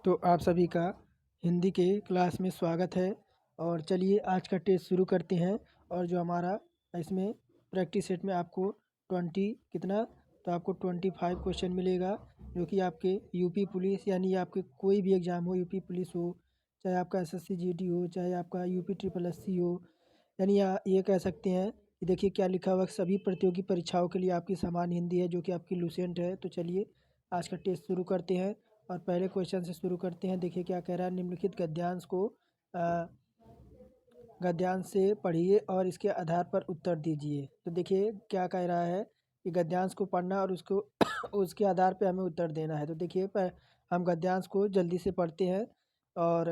तो आप सभी का हिंदी के क्लास में स्वागत है। और चलिए आज का टेस्ट शुरू करते हैं। और जो हमारा इसमें प्रैक्टिस सेट में आपको 20 कितना, तो आपको 25 क्वेश्चन मिलेगा, जो कि आपके यूपी पुलिस यानी आपके कोई भी एग्ज़ाम हो, यूपी पुलिस हो, चाहे आपका एसएससी जीडी हो, चाहे आपका यूपी ट्रिपल एससी हो, यानी ये कह सकते हैं कि देखिए क्या लिखा हुआ है, सभी प्रतियोगी परीक्षाओं के लिए आपकी समान हिंदी है, जो कि आपकी लुसेंट है। तो चलिए आज का टेस्ट शुरू करते हैं और पहले क्वेश्चन से शुरू करते हैं। देखिए क्या कह रहा है, निम्नलिखित गद्यांश को गद्यांश से पढ़िए और इसके आधार पर उत्तर दीजिए। तो देखिए क्या कह रहा है कि गद्यांश को पढ़ना और उसको उसके आधार पे हमें उत्तर देना है। तो देखिए हम गद्यांश को जल्दी से पढ़ते हैं। और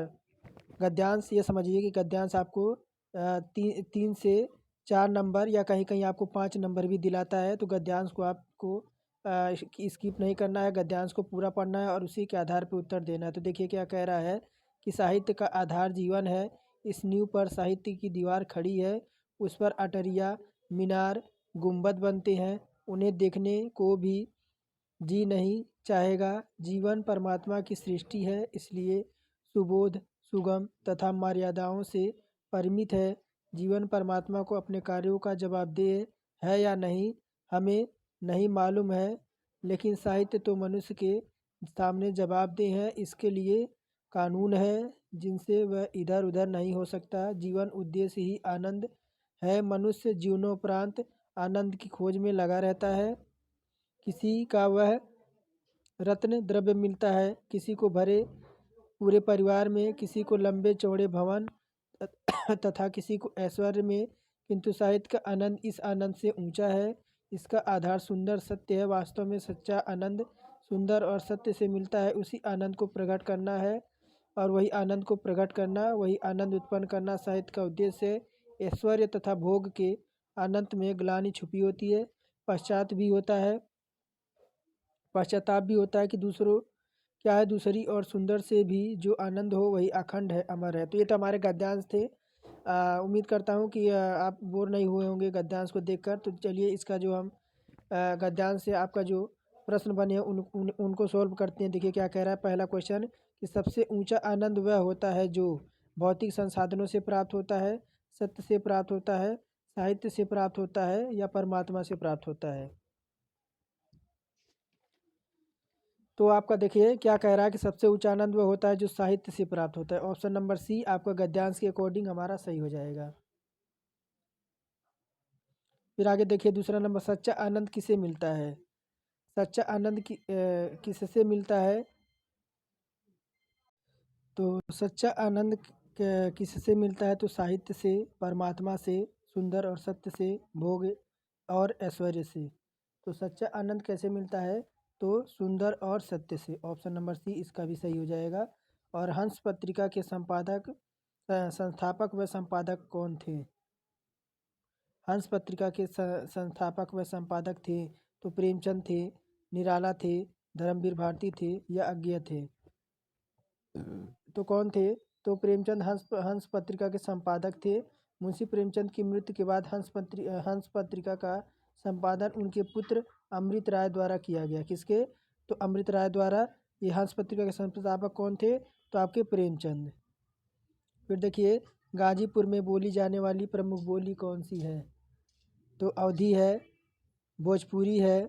गद्यांश ये समझिए कि गद्यांश आपको 3 से 4 नंबर या कहीं कहीं आपको 5 नंबर भी दिलाता है। तो गद्यांश को आपको स्किप नहीं करना है, गद्यांश को पूरा पढ़ना है और उसी के आधार पर उत्तर देना है। तो देखिए क्या कह रहा है कि साहित्य का आधार जीवन है, इस नींव पर साहित्य की दीवार खड़ी है, उस पर अटरिया मीनार गुंबद बनते हैं, उन्हें देखने को भी जी नहीं चाहेगा। जीवन परमात्मा की सृष्टि है, इसलिए सुबोध सुगम तथा मर्यादाओं से परिमित है। जीवन परमात्मा को अपने कार्यों का जवाबदेह है या नहीं, हमें नहीं मालूम है, लेकिन साहित्य तो मनुष्य के सामने जवाबदेह है। इसके लिए कानून है जिनसे वह इधर उधर नहीं हो सकता। जीवन उद्देश्य ही आनंद है, मनुष्य जीवनोपरांत आनंद की खोज में लगा रहता है। किसी का वह रत्न द्रव्य मिलता है, किसी को भरे पूरे परिवार में, किसी को लंबे चौड़े भवन तथा किसी को ऐश्वर्य में, किंतु साहित्य का आनंद इस आनंद से ऊंचा है। इसका आधार सुंदर सत्य है। वास्तव में सच्चा आनंद सुंदर और सत्य से मिलता है। उसी आनंद को प्रकट करना है और वही आनंद को प्रकट करना, वही आनंद उत्पन्न करना साहित्य का उद्देश्य है। ऐश्वर्य तथा भोग के अनंत में ग्लानि छुपी होती है, पश्चाताप भी होता है कि दूसरों क्या है, दूसरी और सुंदर से भी जो आनंद हो वही अखंड है, अमर है। तो ये तो हमारे गद्यांश थे। उम्मीद करता हूँ कि आप बोर नहीं हुए होंगे गद्यांश को देखकर। तो चलिए इसका जो हम गद्यांश से आपका जो प्रश्न बने हैं उनको सॉल्व करते हैं। देखिए क्या कह रहा है पहला क्वेश्चन कि सबसे ऊंचा आनंद वह होता है जो भौतिक संसाधनों से प्राप्त होता है, सत्य से प्राप्त होता है, साहित्य से प्राप्त होता है या परमात्मा से प्राप्त होता है। तो आपका देखिए क्या कह रहा है कि सबसे ऊंचा आनंद वह होता है जो साहित्य से प्राप्त होता है। ऑप्शन नंबर सी आपका गद्यांश के अकॉर्डिंग हमारा सही हो जाएगा। फिर आगे देखिए दूसरा नंबर, सच्चा आनंद किसे मिलता है। सच्चा आनंद किससे मिलता है। तो सच्चा आनंद किससे मिलता है, तो साहित्य से, परमात्मा से, सुंदर और सत्य से, भोग और ऐश्वर्य से। तो सच्चा आनंद कैसे मिलता है, तो सुंदर और सत्य से। ऑप्शन नंबर सी इसका भी सही हो जाएगा। और हंस पत्रिका के संस्थापक व संपादक कौन थे। हंस पत्रिका के संस्थापक व संपादक थे तो प्रेमचंद थे, निराला थे, धर्मवीर भारती थे या अज्ञेय थे। तो कौन थे, तो प्रेमचंद हंस पत्रिका के संपादक थे। मुंशी प्रेमचंद की मृत्यु के बाद हंस पत्रिका का संपादन उनके पुत्र अमृत राय द्वारा किया गया। किसके, तो अमृत राय द्वारा। ये हंस पत्रिका के संस्थापक कौन थे, तो आपके प्रेमचंद। फिर देखिए गाजीपुर में बोली जाने वाली प्रमुख बोली कौन सी है, तो अवधी है, भोजपुरी है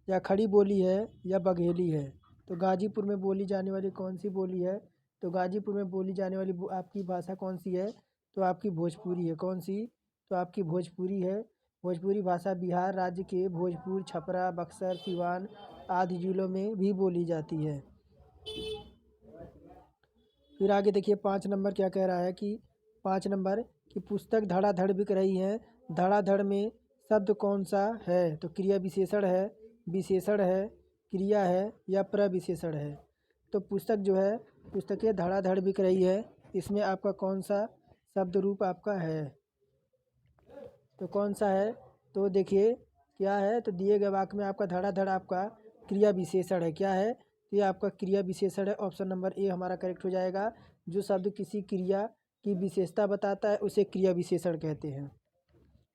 या खड़ी बोली है या बघेली है। तो गाजीपुर में बोली जाने वाली कौन सी बोली है, तो गाजीपुर में बोली जाने वाली आपकी भाषा कौन सी है, तो आपकी भोजपुरी है। कौन सी, तो आपकी भोजपुरी है। भोजपुरी भाषा बिहार राज्य के भोजपुर, छपरा, बक्सर, सिवान आदि जिलों में भी बोली जाती है। फिर आगे देखिए 5 नंबर क्या कह रहा है कि 5 नंबर की पुस्तक धड़ाधड़ बिक रही है, धड़ाधड़ में शब्द कौन सा है, तो क्रिया विशेषण है, क्रिया है या प्रविशेषण है। तो पुस्तक जो है, पुस्तकें धड़ाधड़ बिक रही है, इसमें आपका कौन सा शब्द रूप आपका है, तो कौन सा है, तो देखिए क्या है, तो दिए गए वाक्य में आपका धड़ाधड़ आपका क्रिया विशेषण है। क्या है, तो ये आपका क्रिया विशेषण है। ऑप्शन नंबर ए हमारा करेक्ट हो जाएगा। जो शब्द किसी क्रिया की विशेषता बताता है उसे क्रिया विशेषण कहते हैं।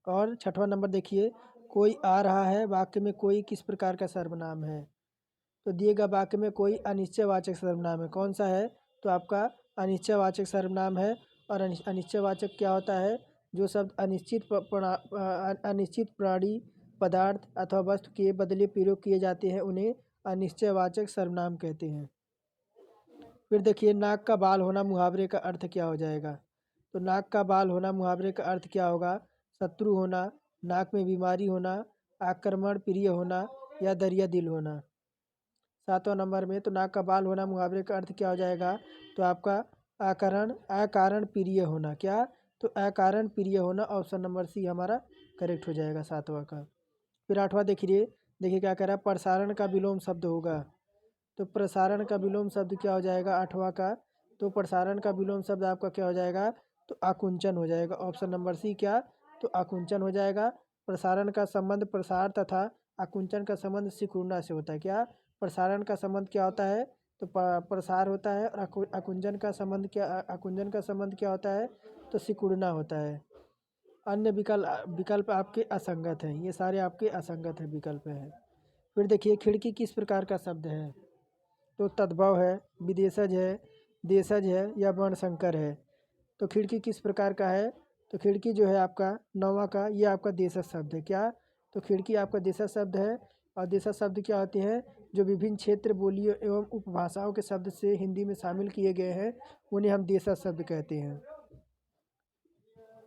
और 6वां नंबर देखिए, कोई आ रहा है वाक्य में कोई किस प्रकार का सर्वनाम है, तो दिए गए वाक्य में कोई अनिश्चयवाचक सर्वनाम है, कौन सा है? तो आपका अनिश्चयवाचक सर्वनाम है। और अनिश्चयवाचक क्या होता है? जो शब्द अनिश्चित प्राणी, पदार्थ अथवा वस्तु के बदले प्रयोग किए जाते हैं उन्हें अनिश्चयवाचक सर्वनाम कहते हैं। फिर देखिए, नाक का बाल होना मुहावरे का अर्थ क्या हो जाएगा? तो नाक का बाल होना मुहावरे का अर्थ क्या होगा? शत्रु होना, नाक में बीमारी होना, आक्रमण प्रिय होना या दरिया दिल होना। 7वां नंबर में, तो नाक का बाल होना मुहावरे का अर्थ क्या हो जाएगा? तो आपका अकारण प्रिय होना। क्या? तो अकारण प्रिय होना, ऑप्शन नंबर सी हमारा करेक्ट हो जाएगा 7वां का। फिर 8वां देखिए, देखिए क्या कह रहा है, प्रसारण का विलोम शब्द होगा। तो प्रसारण का विलोम शब्द क्या हो जाएगा 8वां का? तो प्रसारण का विलोम शब्द आपका क्या हो जाएगा? तो आकुंचन हो जाएगा, ऑप्शन नंबर सी क्या? तो आकुंचन हो जाएगा। प्रसारण का संबंध प्रसार तथा आकुंचन का संबंध सिकुड़ना से होता है। क्या? प्रसारण का संबंध क्या होता है? तो प्रसार होता है। और आकुंचन का संबंध क्या होता है? तो सिकुड़ना होता है। अन्य विकल्प आपके असंगत हैं, ये सारे आपके असंगत हैं विकल्प हैं। फिर देखिए, खिड़की किस प्रकार का शब्द है? तो तद्भव है, विदेशज है, देशज है या वर्णशंकर है। तो खिड़की किस प्रकार का है? तो खिड़की जो है आपका 9वां का, ये आपका देशज शब्द है। क्या? तो खिड़की आपका देशज शब्द है। और देशज शब्द क्या होते हैं? जो विभिन्न क्षेत्र, बोलियों एवं उपभाषाओं के शब्द से हिंदी में शामिल किए गए हैं उन्हें हम देशज शब्द कहते हैं।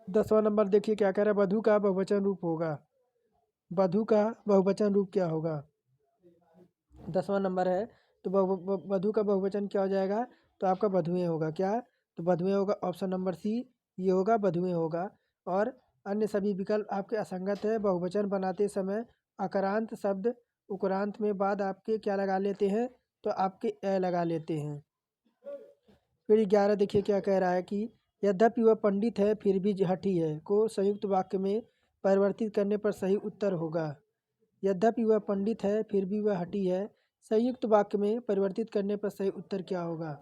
10वां नंबर देखिए क्या कह रहा है, वधु का बहुवचन रूप होगा। वधु का बहुवचन रूप क्या होगा? 10वां नंबर है, तो वधु का बहुवचन क्या हो जाएगा? तो आपका वधुएं होगा। क्या? तो वधुएं होगा, ऑप्शन नंबर सी ये होगा, वधुएं होगा। और अन्य सभी विकल्प आपके असंगत है। बहुवचन बनाते समय अकारांत शब्द उकारांत में बाद आपके क्या लगा लेते हैं? तो आपके ए लगा लेते हैं। फिर 11 देखिए क्या कह रहा है कि यद्यपि वह पंडित है फिर भी हठी है को संयुक्त वाक्य में परिवर्तित करने पर सही उत्तर होगा। यद्यपि वह पंडित है फिर भी वह हठी है, संयुक्त वाक्य में परिवर्तित करने पर सही उत्तर क्या होगा?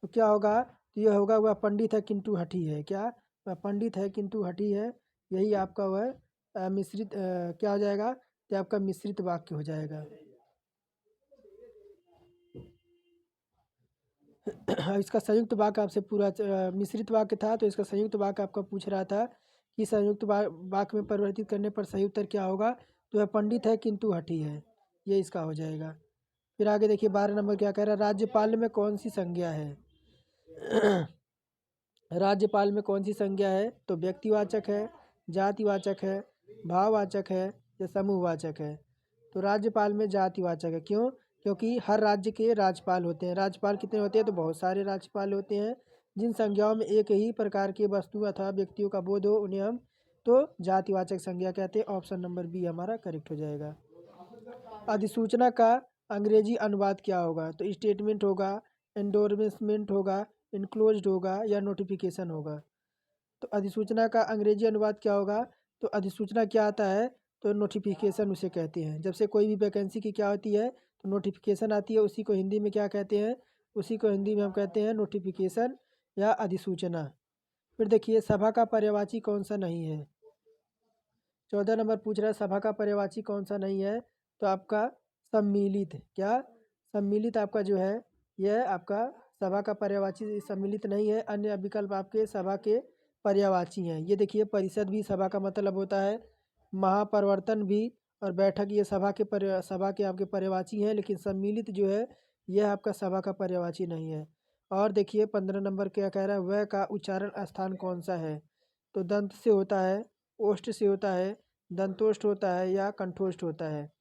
तो क्या होगा? तो यह होगा, वह पंडित है किंतु हठी है। क्या? वह पंडित है किंतु हठी है, यही आपका वह मिश्रित क्या हो जाएगा? तो आपका मिश्रित वाक्य हो जाएगा। इसका संयुक्त वाक्य आपसे पूरा मिश्रित वाक्य था, तो इसका संयुक्त वाक्य आपका पूछ रहा था कि संयुक्त वाक्य में परिवर्तित करने पर सही उत्तर क्या होगा? तो वह पंडित है किंतु हठी है, ये इसका हो जाएगा। फिर आगे देखिए 12 नंबर क्या कह रहा है, राज्यपाल में कौन सी संज्ञा है? राज्यपाल में कौन सी संज्ञा है? तो व्यक्तिवाचक है, जातिवाचक है, भाववाचक है या समूहवाचक है। तो राज्यपाल में जातिवाचक है। क्यों? क्योंकि हर राज्य के राज्यपाल होते हैं। राज्यपाल कितने होते हैं? तो बहुत सारे राज्यपाल होते हैं। जिन संज्ञाओं में एक ही प्रकार की वस्तु अथवा व्यक्तियों का बोध हो उन्हें हम तो जातिवाचक संज्ञा कहते हैं। ऑप्शन नंबर बी हमारा करेक्ट हो जाएगा। अधिसूचना का अंग्रेजी अनुवाद क्या होगा? तो स्टेटमेंट होगा, एंडोर्समेंट होगा, इनक्लोज्ड होगा या नोटिफिकेशन होगा। तो अधिसूचना का अंग्रेजी अनुवाद क्या होगा? तो अधिसूचना क्या आता है? तो नोटिफिकेशन उसे कहते हैं। जब से कोई भी वैकेंसी की क्या होती है? तो नोटिफिकेशन आती है, उसी को हिंदी में क्या कहते हैं? उसी को हिंदी में हम कहते हैं नोटिफिकेशन या अधिसूचना। फिर देखिए, सभा का पर्यायवाची कौन सा नहीं है? 14 नंबर पूछ रहा है, सभा का पर्यायवाची कौन सा नहीं है? तो आपका सम्मिलित। क्या? सम्मिलित आपका जो है यह आपका सभा का पर्यायवाची सम्मिलित नहीं है। अन्य विकल्प आपके सभा के पर्यायवाची हैं। ये देखिए, परिषद भी सभा का मतलब होता है, महापरिवर्तन भी और बैठक ये सभा के आपके पर्यायवाची हैं, लेकिन सम्मिलित जो है यह आपका सभा का पर्यायवाची नहीं है। और देखिए 15 नंबर क्या कह रहा है, वह का उच्चारण स्थान कौन सा है? तो दंत से होता है, ओष्ठ से होता है, दंतोष्ठ होता है या कंठोष्ठ होता है।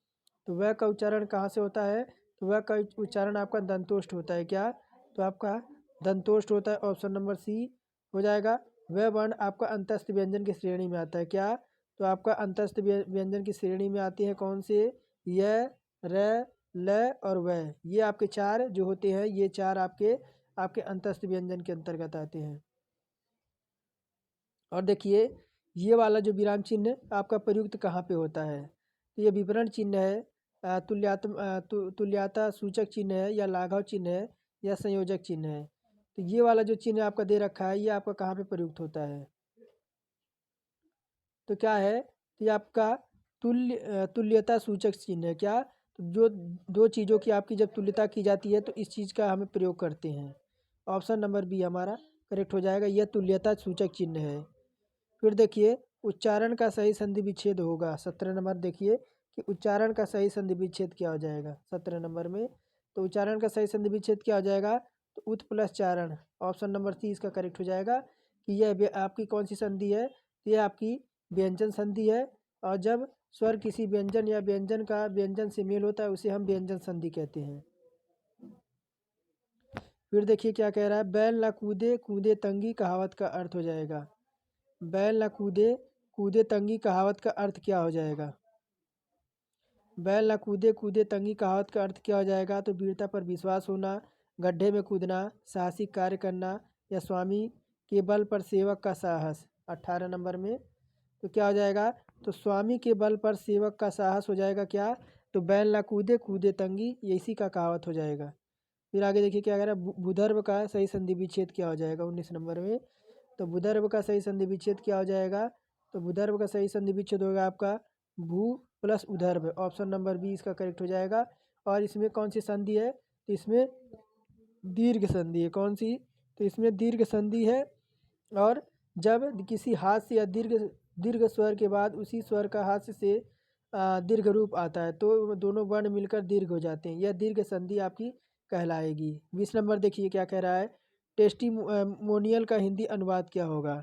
तो वह का उच्चारण कहाँ से होता है? तो वह का उच्चारण आपका दंतोष्ठ होता है। क्या? तो आपका दंतोष्ठ होता है, ऑप्शन नंबर सी हो जाएगा। वह वर्ण आपका अंतस्थ व्यंजन की श्रेणी में आता है। क्या? तो आपका अंतस्थ व्यंजन की श्रेणी में आती है कौन से? य, र, ल और वह। ये आपके चार जो होते हैं, ये चार आपके आपके अंतस्थ व्यंजन के अंतर्गत आते हैं। और देखिए, ये वाला जो विराम चिन्ह आपका प्रयुक्त कहाँ पे होता है? तो ये विवरण चिन्ह है, तुल्यता सूचक चिन्ह है या लाघव चिन्ह है या संयोजक चिन्ह है। तो ये वाला जो चिन्ह आपका दे रखा है ये आपका कहाँ पे प्रयुक्त होता है? तो क्या है? तो ये आपका तुल्यता सूचक चिन्ह है। क्या? तो जो दो चीज़ों की आपकी जब तुल्यता की जाती है तो इस चीज़ का हमें प्रयोग करते हैं। ऑप्शन नंबर बी हमारा करेक्ट हो जाएगा, यह तुल्यता सूचक चिन्ह है। फिर देखिए उच्चारण का सही संधि विच्छेद होगा 17 नंबर। देखिए कि उच्चारण का सही संधि विच्छेद क्या हो जाएगा 17 नंबर में। तो उच्चारण का सही संधि विच्छेद क्या हो जाएगा, तो उत प्लस चारण। ऑप्शन नंबर सी इसका करेक्ट हो जाएगा कि यह आपकी कौन सी संधि है, तो यह आपकी व्यंजन संधि है। और जब स्वर किसी व्यंजन या व्यंजन का व्यंजन से मेल होता है उसे हम व्यंजन संधि कहते हैं। फिर देखिए क्या कह रहा है, बैल न कूदे कूदे तंगी कहावत का अर्थ हो जाएगा। बैल न कूदे कूदे तंगी कहावत का अर्थ क्या हो जाएगा। बैल न कूदे कूदे तंगी कहावत का अर्थ क्या हो जाएगा, तो वीरता पर विश्वास होना, गड्ढे में कूदना, साहसिक कार्य करना, या स्वामी के बल पर सेवक का साहस। 18 नंबर में तो क्या हो जाएगा, तो स्वामी के बल पर सेवक का साहस हो जाएगा क्या, तो बैल न कूदे कूदे तंगी, ये इसी का कहावत हो जाएगा। फिर आगे देखिए क्या कह रहा है, भूधर्व का सही संधि विच्छेद क्या हो जाएगा 19 नंबर में। तो भूधर्व का सही संधि विच्छेद क्या हो जाएगा, तो भूधर्व का सही संधि विच्छेद होगा आपका भू प्लस उधर्व। ऑप्शन नंबर बी इसका करेक्ट हो जाएगा। और इसमें कौन सी संधि है, तो इसमें दीर्घ संधि है। कौन सी, तो इसमें दीर्घ संधि है। और जब किसी हास्य या दीर्घ दीर्घ स्वर के बाद उसी स्वर का हास्य से दीर्घ रूप आता है तो दोनों वर्ण मिलकर दीर्घ हो जाते हैं, यह दीर्घ संधि आपकी कहलाएगी। 20 नंबर देखिए क्या कह रहा है, टेस्टिमोनियल का हिंदी अनुवाद क्या होगा।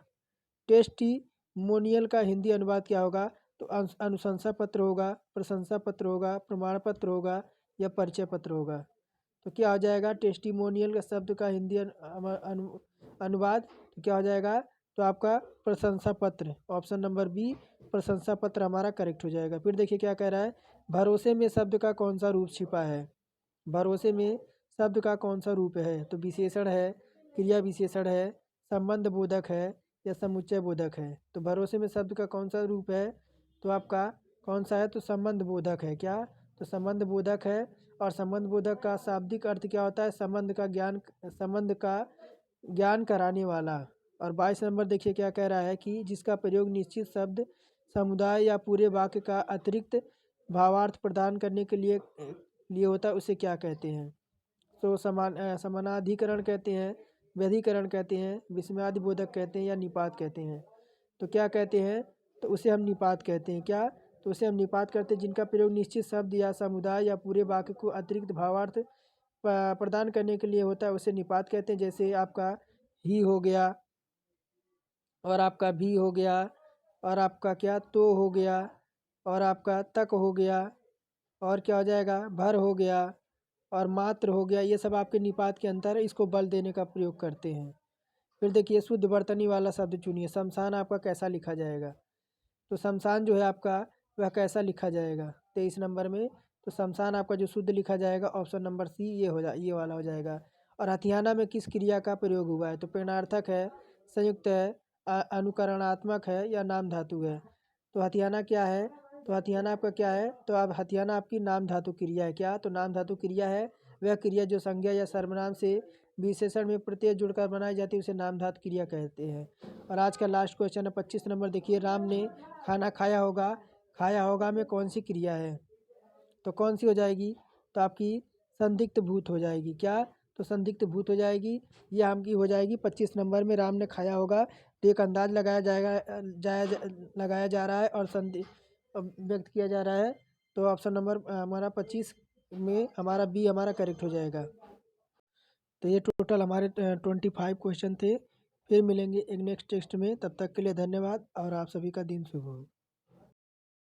टेस्टिमोनियल का हिंदी अनुवाद क्या होगा, तो अनुशंसा पत्र होगा, प्रशंसा पत्र होगा, प्रमाण पत्र होगा, या परिचय पत्र होगा। तो क्या हो जाएगा, टेस्टिमोनियल का शब्द का हिंदी अनुवाद तो क्या हो जाएगा, तो आपका प्रशंसा पत्र। ऑप्शन नंबर बी प्रशंसा पत्र हमारा करेक्ट हो जाएगा। फिर देखिए क्या कह रहा है, भरोसे में शब्द का कौन सा रूप छिपा है। भरोसे में शब्द का कौन सा रूप है, तो विशेषण है, क्रिया विशेषण है, संबंध बोधक है, या समुच्चय बोधक है। तो भरोसे में शब्द का कौन सा रूप है, तो आपका कौन सा है, तो संबंध बोधक है। क्या, तो संबंध बोधक है। और संबंध बोधक का शाब्दिक अर्थ क्या होता है, संबंध का ज्ञान कराने वाला। और 22 नंबर देखिए क्या कह रहा है कि जिसका प्रयोग निश्चित शब्द समुदाय या पूरे वाक्य का अतिरिक्त भावार्थ प्रदान करने के लिए होता है उसे क्या कहते हैं। तो समानाधिकरण कहते हैं, व्यधिकरण कहते हैं, विस्मयादि बोधक कहते हैं, या निपात कहते हैं। तो क्या कहते हैं, तो उसे हम निपात कहते हैं। क्या, तो उसे हम निपात करते हैं जिनका प्रयोग निश्चित शब्द या समुदाय या पूरे वाक्य को अतिरिक्त भावार्थ प्रदान करने के लिए होता है उसे निपात कहते हैं। जैसे आपका ही हो गया, और आपका भी हो गया, और आपका क्या तो हो गया, और आपका तक हो गया, और क्या हो जाएगा भर हो गया, और मात्र हो गया। ये सब आपके निपात के अंतर है, इसको बल देने का प्रयोग करते हैं। फिर देखिए शुद्ध वर्तनी वाला शब्द चुनिए। शमशान आपका कैसा लिखा जाएगा, तो शमशान जो है आपका वह कैसा लिखा जाएगा 23 नंबर में। तो शमशान आपका जो शुद्ध लिखा जाएगा ऑप्शन नंबर सी ये वाला हो जाएगा। और हथियाना में किस क्रिया का प्रयोग हुआ है, तो प्रेरणार्थक है, संयुक्त है, अनुकरणात्मक है, या नाम धातु है। तो हथियाना क्या है, तो हथियाना आपका क्या है, तो अब हथियाना आपकी नाम धातु क्रिया है। क्या, तो नाम धातु क्रिया है वह क्रिया जो संज्ञा या सर्वनाम से विशेषण में प्रत्यय जुड़कर बनाई जाती है उसे नाम धातु क्रिया कहते हैं। और आज का लास्ट क्वेश्चन है 25 नंबर देखिए, राम ने खाना खाया होगा में कौन सी क्रिया है, तो कौन सी हो जाएगी, तो आपकी संदिग्ध भूत हो जाएगी। क्या, तो संदिग्ध भूत हो जाएगी, ये आपकी हो जाएगी 25 नंबर में। राम ने खाया होगा, तो एक अंदाज लगाया जाएगा लगाया जा रहा है और व्यक्त किया जा रहा है। तो ऑप्शन नंबर हमारा 25 में हमारा बी हमारा करेक्ट हो जाएगा। तो ये टोटल हमारे 25 क्वेश्चन थे। फिर मिलेंगे एक नेक्स्ट टेक्स्ट में, तब तक के लिए धन्यवाद और आप सभी का दिन शुभ हो।